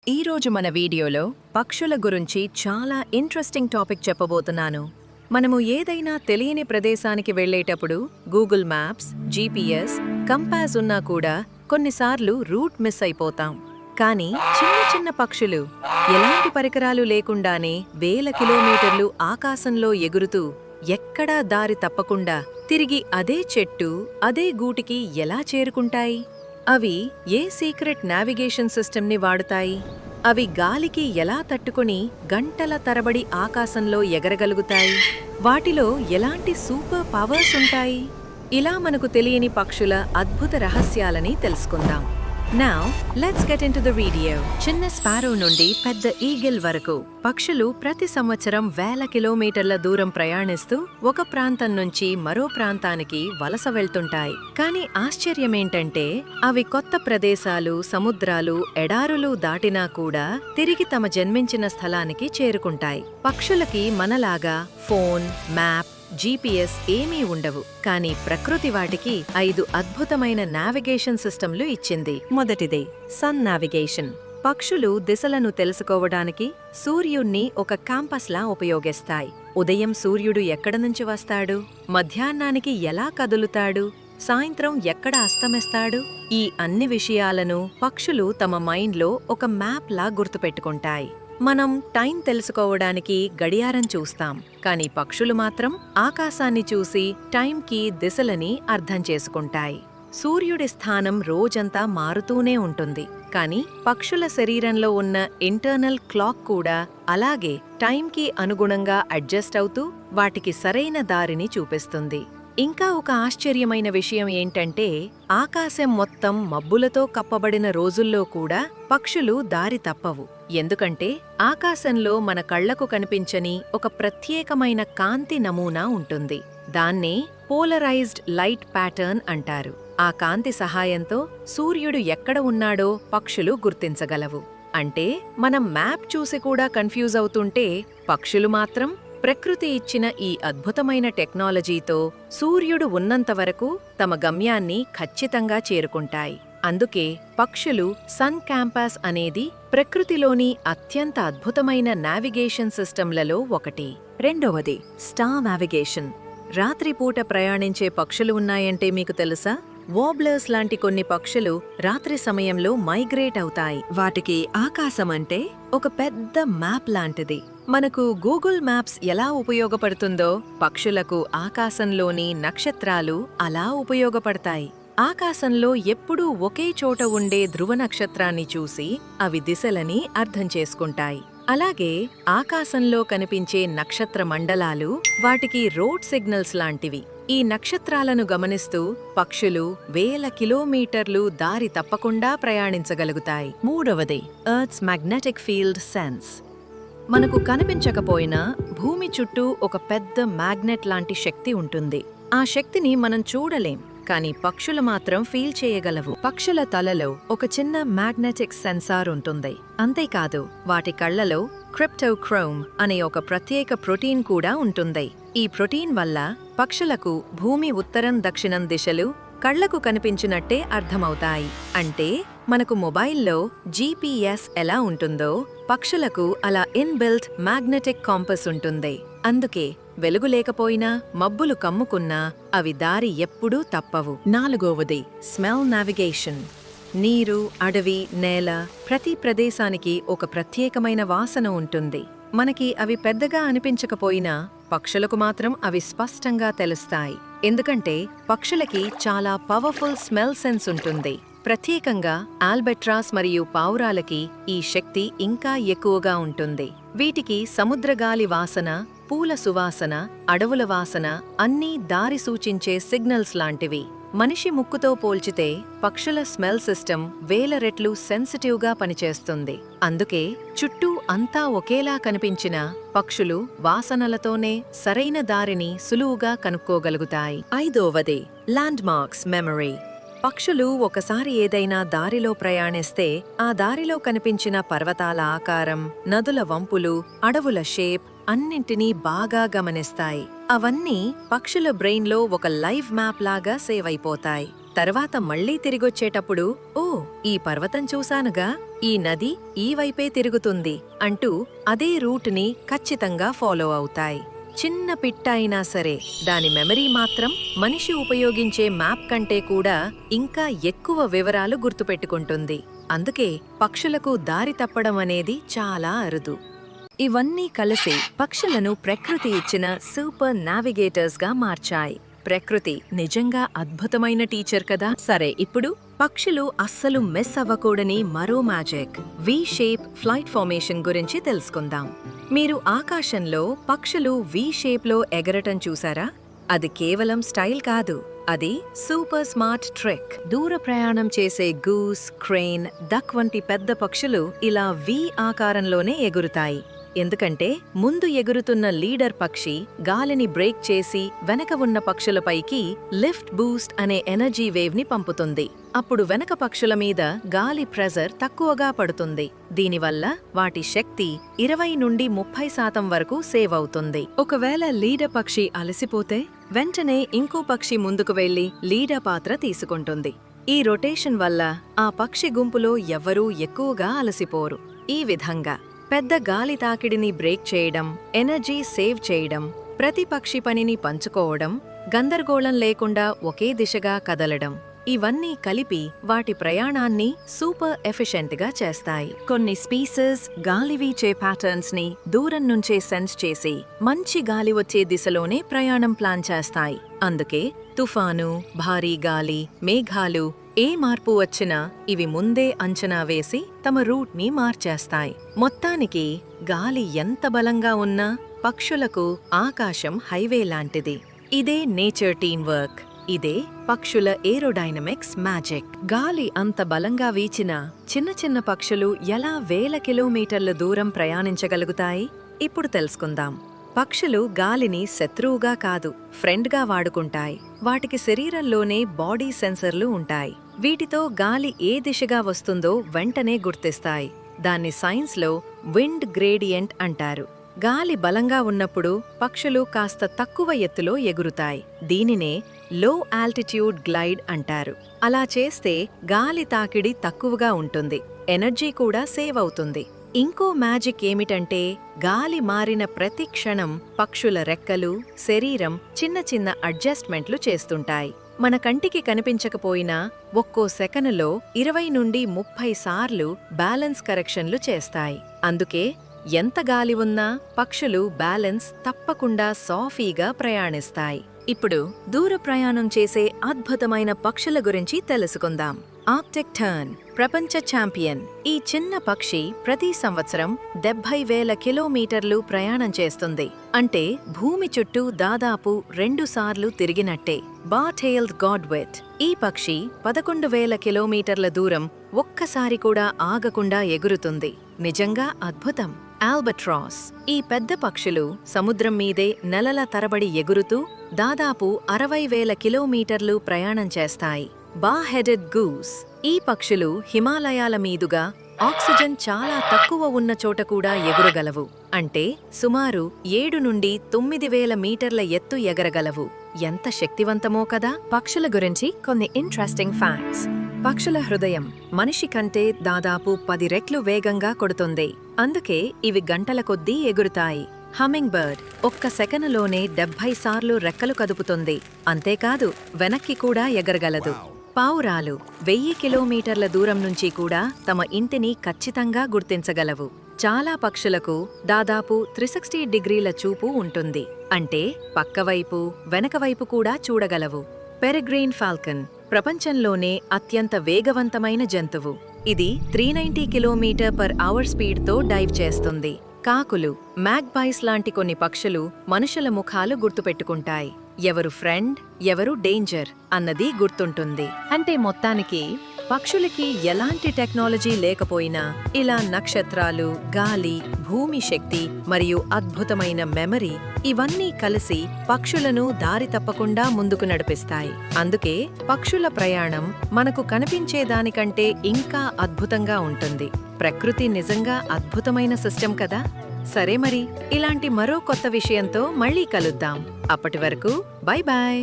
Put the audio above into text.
ఈరోజు మన వీడియోలో పక్షుల గురించి చాలా ఇంట్రెస్టింగ్ టాపిక్ చెప్పబోతున్నాను. మనము ఏదైనా తెలియని ప్రదేశానికి వెళ్ళేటప్పుడు గూగుల్ మ్యాప్స్, జీపీఎస్, కంపాస్ ఉన్నా కూడా కొన్నిసార్లు రూట్ మిస్ అయిపోతాం. కానీ చిన్న చిన్న పక్షులు ఎలాంటి పరికరాలు లేకుండానే వేల కిలోమీటర్లు ఆకాశంలో ఎగురుతూ ఎక్కడా దారి తప్పకుండా తిరిగి అదే చెట్టు, అదే గూటికి ఎలా చేరుకుంటాయి? అవి ఏ సీక్రెట్ నావిగేషన్ సిస్టమ్ని వాడుతాయి? అవి గాలికి ఎలా తట్టుకుని గంటల తరబడి ఆకాశంలో ఎగరగలుగుతాయి? వాటిలో ఎలాంటి సూపర్ పవర్స్ ఉంటాయి? ఇలా మనకు తెలియని పక్షుల అద్భుత రహస్యాలని తెలుసుకుందాం. Now, let's get into the video. చిన్న స్పారో నుండి పెద్ద ఈగిల్ వరకు పక్షులు ప్రతి సంవత్సరం వేల కిలోమీటర్ల దూరం ప్రయాణిస్తూ ఒక ప్రాంతం నుంచి మరో ప్రాంతానికి వలస వెళ్తుంటాయి. కానీ ఆశ్చర్యమేంటంటే అవి కొత్త ప్రదేశాలు, సముద్రాలు, ఎడారులు దాటినా కూడా తిరిగి తమ జన్మించిన స్థలానికి చేరుకుంటాయి. పక్షులకి మనలాగా ఫోన్, మ్యాప్, జీపీఎస్ ఏమీ ఉండవు. కానీ ప్రకృతి వాటికి 5 అద్భుతమైన నావిగేషన్ సిస్టంలు ఇచ్చింది. మొదటిదే సన్ నావిగేషన్. పక్షులు దిశలను తెలుసుకోవడానికి సూర్యుణ్ణి ఒక కాంపస్లా ఉపయోగిస్తాయి. ఉదయం సూర్యుడు ఎక్కడ నుంచి వస్తాడు, మధ్యాహ్నానికి ఎలా కదులుతాడు, సాయంత్రం ఎక్కడ అస్తమిస్తాడు, ఈ అన్ని విషయాలను పక్షులు తమ మైండ్లో ఒక మ్యాప్లా గుర్తుపెట్టుకుంటాయి. మనం టైం తెలుసుకోవడానికి గడియారం చూస్తాం, కానీ పక్షులు మాత్రం ఆకాశాన్ని చూసి టైంకి దిశలని అర్థం చేసుకుంటాయి. సూర్యుడి స్థానం రోజంతా మారుతూనే ఉంటుంది, కానీ పక్షుల శరీరంలో ఉన్న ఇంటర్నల్ క్లాక్ కూడా అలాగే టైంకి అనుగుణంగా అడ్జస్ట్ అవుతూ వాటికి సరైన దారిని చూపిస్తుంది. ఇంకా ఒక ఆశ్చర్యమైన విషయం ఏంటంటే ఆకాశం మొత్తం మబ్బులతో కప్పబడిన రోజుల్లో కూడా పక్షులు దారి తప్పవు. ఎందుకంటే ఆకాశంలో మన కళ్లకు కనిపించని ఒక ప్రత్యేకమైన కాంతి నమూనా ఉంటుంది. దాన్నే పోలరైజ్డ్ లైట్ ప్యాటర్న్ అంటారు. ఆ కాంతి సహాయంతో సూర్యుడు ఎక్కడ ఉన్నాడో పక్షులు గుర్తించగలవు. అంటే మనం మ్యాప్ చూసి కూడా కన్ఫ్యూజ్ అవుతుంటే పక్షులు మాత్రం ప్రకృతి ఇచ్చిన ఈ అద్భుతమైన టెక్నాలజీతో సూర్యుడు ఉన్నంతవరకు తమ గమ్యాన్ని ఖచ్చితంగా చేరుకుంటాయి. అందుకే పక్షులు సన్ క్యాంపస్ అనేది ప్రకృతిలోని అత్యంత అద్భుతమైన నావిగేషన్ సిస్టంలలో ఒకటి. రెండవది స్టార్ నావిగేషన్. రాత్రిపూట ప్రయాణించే పక్షులు ఉన్నాయంటే మీకు తెలుసా? వాబ్లర్స్ లాంటి కొన్ని పక్షులు రాత్రి సమయంలో మైగ్రేట్ అవుతాయి. వాటికి ఆకాశం అంటే ఒక పెద్ద మ్యాప్ లాంటిది. మనకు గూగుల్ మ్యాప్స్ ఎలా ఉపయోగపడుతుందో పక్షులకు ఆకాశంలోని నక్షత్రాలు అలా ఉపయోగపడతాయి. ఆకాశంలో ఎప్పుడూ ఒకే చోట ఉండే ధ్రువ నక్షత్రాన్ని చూసి అవి దిశలని అర్థం చేసుకుంటాయి. అలాగే ఆకాశంలో కనిపించే నక్షత్ర మండలాలు వాటికి రోడ్ సిగ్నల్స్ లాంటివి. ఈ నక్షత్రాలను గమనిస్తూ పక్షులు వేల కిలోమీటర్లు దారి తప్పకుండా ప్రయాణించగలుగుతాయి. మూడవది ఎర్త్స్ మ్యాగ్నెటిక్ ఫీల్డ్ సెన్స్. మనకు కనిపించకపోయినా భూమి చుట్టూ ఒక పెద్ద మ్యాగ్నెట్ లాంటి శక్తి ఉంటుంది. ఆ శక్తిని మనం చూడలేం, కానీ పక్షులు మాత్రం ఫీల్ చేయగలవు. పక్షుల తలలో ఒక చిన్న మ్యాగ్నెటిక్ సెన్సార్ ఉంటుంది. అంతేకాదు వాటి కళ్లలో క్రిప్టోక్రోమ్ అనే ఒక ప్రత్యేక ప్రోటీన్ కూడా ఉంటుంది. ఈ ప్రోటీన్ వల్ల పక్షులకు భూమి ఉత్తరం, దక్షిణం దిశలు కళ్లకు కనిపించినట్టే అర్థమవుతాయి. అంటే మనకు మొబైల్లో జీపీఎస్ ఎలా ఉంటుందో పక్షులకు అలా ఇన్బిల్ట్ మ్యాగ్నెటిక్ కాంపస్ ఉంటుంది. అందుకే వెలుగు లేకపోయినా, మబ్బులు కమ్ముకున్నా అవి దారి ఎప్పుడూ తప్పవు. నాలుగవది స్మెల్ నావిగేషన్. నీరు, అడవి, నేల ప్రతి ప్రదేశానికి ఒక ప్రత్యేకమైన వాసన ఉంటుంది. మనకి అవి పెద్దగా అనిపించకపోయినా పక్షులకు మాత్రం అవి స్పష్టంగా తెలుస్తాయి. ఎందుకంటే పక్షులకి చాలా పవర్ఫుల్ స్మెల్ సెన్స్ ఉంటుంది. ప్రత్యేకంగా ఆల్బెట్రాస్ మరియు పావురాలకి ఈ శక్తి ఇంకా ఎక్కువగా ఉంటుంది. వీటికి సముద్రగాలి వాసన, పూల సువాసన, అడవుల వాసన అన్నీ దారి సూచించే సిగ్నల్స్ లాంటివి. మనిషి ముక్కుతో పోల్చితే పక్షుల స్మెల్ సిస్టమ్ వేల రెట్లు సెన్సిటివ్గా పనిచేస్తుంది. అందుకే చుట్టూ అంతా ఒకేలా కనిపించినా పక్షులు వాసనలతోనే సరైన దారిని సులువుగా కనుక్కోగలుగుతాయి. ఐదవది ల్యాండ్ మార్క్స్ మెమరీ. పక్షులు ఒకసారి ఏదైనా దారిలో ప్రయాణిస్తే ఆ దారిలో కనిపించిన పర్వతాల ఆకారం, నదుల వంపులు, అడవుల షేప్ అన్నింటినీ బాగా గమనిస్తాయి. అవన్నీ పక్షుల బ్రెయిన్లో ఒక లైవ్ మ్యాప్ లాగా సేవ్ అయిపోతాయి. తర్వాత మళ్లీ తిరిగొచ్చేటప్పుడు ఓ ఈ పర్వతం చూశానుగా, ఈ నది ఈ వైపే తిరుగుతుంది అంటూ అదే రూట్ని ఖచ్చితంగా ఫాలో అవుతాయి. చిన్న పిట్ట అయినా సరే దాని మెమరీ మాత్రం మనిషి ఉపయోగించే మ్యాప్ కంటే కూడా ఇంకా ఎక్కువ వివరాలు గుర్తుపెట్టుకుంటుంది. అందుకే పక్షులకు దారి తప్పడం అనేది చాలా అరుదు. ఇవన్నీ కలిసి పక్షులను ప్రకృతి ఇచ్చిన సూపర్ నావిగేటర్స్గా మార్చాయి. ప్రకృతి నిజంగా అద్భుతమైన టీచర్ కదా. సరే, ఇప్పుడు పక్షులు అస్సలు మిస్ అవ్వకూడని మరో magic V shape flight formation గురించి తెలుసుకుందాం. మీరు ఆకాశంలో పక్షులు వి షేప్లో ఎగరటం చూసారా? అది కేవలం స్టైల్ కాదు, అది సూపర్ స్మార్ట్ ట్రిక్. దూర ప్రయాణం చేసే గూస్, క్రేన్, డక్ వంటి పెద్ద పక్షులు ఇలా వి ఆకారంలోనే ఎగురుతాయి. ఎందుకంటే ముందు ఎగురుతున్న లీడర్ పక్షి గాలిని బ్రేక్ చేసి వెనక ఉన్న పక్షులపైకి లిఫ్ట్ బూస్ట్ అనే ఎనర్జీ వేవ్ ని పంపుతుంది. అప్పుడు వెనక పక్షుల మీద గాలి ప్రెజర్ తక్కువగా పడుతుంది. దీనివల్ల వాటి శక్తి 20 నుండి 30% వరకు సేవ్ అవుతుంది. ఒకవేళ లీడర్ పక్షి అలసిపోతే వెంటనే ఇంకో పక్షి ముందుకు వెళ్లి లీడర్ పాత్ర తీసుకుంటుంది. ఈ రొటేషన్ వల్ల ఆ పక్షి గుంపులో ఎవ్వరూ ఎక్కువగా అలసిపోరు. ఈ విధంగా పెద్ద గాలి తాకిడిని బ్రేక్ చేయడం, ఎనర్జీ సేవ్ చేయడం, ప్రతి పక్షి పనిని పంచుకోవడం, గందరగోళం లేకుండా ఒకే దిశగా కదలడం, ఇవన్నీ కలిపి వాటి ప్రయాణాన్ని సూపర్ ఎఫిషియెంట్గా చేస్తాయి. కొన్ని స్పీసెస్ గాలి వీచే ప్యాటర్న్స్ ని దూరం నుంచే సెన్స్ చేసి మంచి గాలి వచ్చే దిశలోనే ప్రయాణం ప్లాన్ చేస్తాయి. అందుకే తుఫాను, భారీ గాలి, మేఘాలు ఏ మార్పు వచ్చినా ఇవి ముందే అంచనా వేసి తమ రూట్ ని మార్చేస్తాయి. మొత్తానికి గాలి ఎంత బలంగా ఉన్నా పక్షులకు ఆకాశం హైవే లాంటిది. ఇదే నేచర్ టీమ్ వర్క్. ఇదే పక్షుల ఏరోడైనమిక్స్ మ్యాజిక్. గాలి అంత బలంగా వీచినా చిన్న చిన్న పక్షులు ఎలా వేల కిలోమీటర్ల దూరం ప్రయాణించగలుగుతాయి? ఇప్పుడు తెలుసుకుందాం. పక్షులు గాలిని శత్రువుగా కాదు, ఫ్రెండ్గా వాడుకుంటాయి. వాటికి శరీరంలోనే బాడీ సెన్సర్లు ఉంటాయి. వీటితో గాలి ఏ దిశగా వస్తుందో వెంటనే గుర్తిస్తాయి. దాన్ని సైన్స్లో విండ్ గ్రేడియంట్ అంటారు. గాలి బలంగా ఉన్నప్పుడు పక్షులు కాస్త తక్కువ ఎత్తులో ఎగురుతాయి. దీనినే లో ఆల్టిట్యూడ్ గ్లైడ్ అంటారు. అలా చేస్తే గాలి తాకిడి తక్కువగా ఉంటుంది, ఎనర్జీ కూడా సేవ్ అవుతుంది. ఇంకో మ్యాజిక్ ఏమిటంటే గాలి మారిన ప్రతి క్షణం పక్షుల రెక్కలు, శరీరం చిన్న చిన్న అడ్జస్ట్మెంట్లు చేస్తుంటాయి. మన కంటికి కనిపించకపోయినా ఒక్కో సెకనులో 20 నుండి 30 సార్లు బ్యాలెన్స్ కరెక్షన్లు చేస్తాయి. అందుకే ఎంత గాలి ఉన్నా పక్షులు బ్యాలెన్స్ తప్పకుండా సాఫీగా ప్రయాణిస్తాయి. ఇప్పుడు దూర ప్రయాణం చేసే అద్భుతమైన పక్షుల గురించి తెలుసుకుందాం. ఆర్క్టిక్ టర్న్ ప్రపంచ ఛాంపియన్. ఈ చిన్న పక్షి ప్రతి సంవత్సరం 70,000 కిలోమీటర్లు ప్రయాణం చేస్తుంది. అంటే భూమి చుట్టూ దాదాపు 2 సార్లు తిరిగినట్టే. బార్-టెయిల్డ్ గాడ్విట్. ఈ పక్షి 11,000 కిలోమీటర్ల దూరం ఒక్కసారి కూడా ఆగకుండా ఎగురుతుంది. నిజంగా అద్భుతం. ఆల్బట్రాస్. ఈ పెద్ద పక్షులు సముద్రం మీదే నెలల తరబడి ఎగురుతూ దాదాపు 60,000 కిలోమీటర్లు ప్రయాణం చేస్తాయి. బా-హెడెడ్ గూస్. ఈ పక్షులు హిమాలయాల మీదుగా ఆక్సిజన్ చాలా తక్కువ ఉన్న చోట కూడా ఎగురగలవు. అంటే సుమారు 7 నుండి 9,000 మీటర్ల ఎత్తు ఎగరగలవు. ఎంత శక్తివంతమో కదా. పక్షుల గురించి కొన్ని ఇంట్రెస్టింగ్ ఫ్యాక్ట్స్. పక్షుల హృదయం మనిషి కంటే దాదాపు 10 రెట్లు వేగంగా కొడుతుంది. అందుకే ఇవి గంటల కొద్దీ ఎగురుతాయి. హమ్మింగ్ బర్డ్ ఒక్క సెకనులోనే 70 సార్లు రెక్కలు కదుపుతుంది. అంతేకాదు వెనక్కి కూడా ఎగరగలదు. పావురాలు 1000 కిలోమీటర్ల దూరం నుంచి కూడా తమ ఇంటిని ఖచ్చితంగా గుర్తించగలవు. చాలా పక్షులకు దాదాపు 360 డిగ్రీల చూపు ఉంటుంది. అంటే పక్కవైపు, వెనకవైపు కూడా చూడగలవు. పెరెగ్రైన్ ఫాల్కన్ ప్రపంచంలోనే అత్యంత వేగవంతమైన జంతువు. ఇది 390 km/h స్పీడ్తో డైవ్ చేస్తుంది. కాకులు, మ్యాగ్పైస్ లాంటి కొన్ని పక్షులు మనుషుల ముఖాలు గుర్తుపెట్టుకుంటాయి. ఎవరు ఫ్రెండ్, ఎవరు డేంజర్ అన్నది గుర్తుంటుంది. అంటే మొత్తానికి పక్షులకి ఎలాంటి టెక్నాలజీ లేకపోయినా ఇలా నక్షత్రాలు, గాలి, భూమి శక్తి మరియు అద్భుతమైన మెమరీ ఇవన్నీ కలిసి పక్షులను దారి తప్పకుండా ముందుకు నడిపిస్తాయి. అందుకే పక్షుల ప్రయాణం మనకు కనిపించేదానికంటే ఇంకా అద్భుతంగా ఉంటుంది. ప్రకృతి నిజంగా అద్భుతమైన సిస్టమ్ కదా. సరే మరి, ఇలాంటి మరో కొత్త విషయంతో మళ్ళీ కలుద్దాం. అప్పటి వరకు బై బాయ్.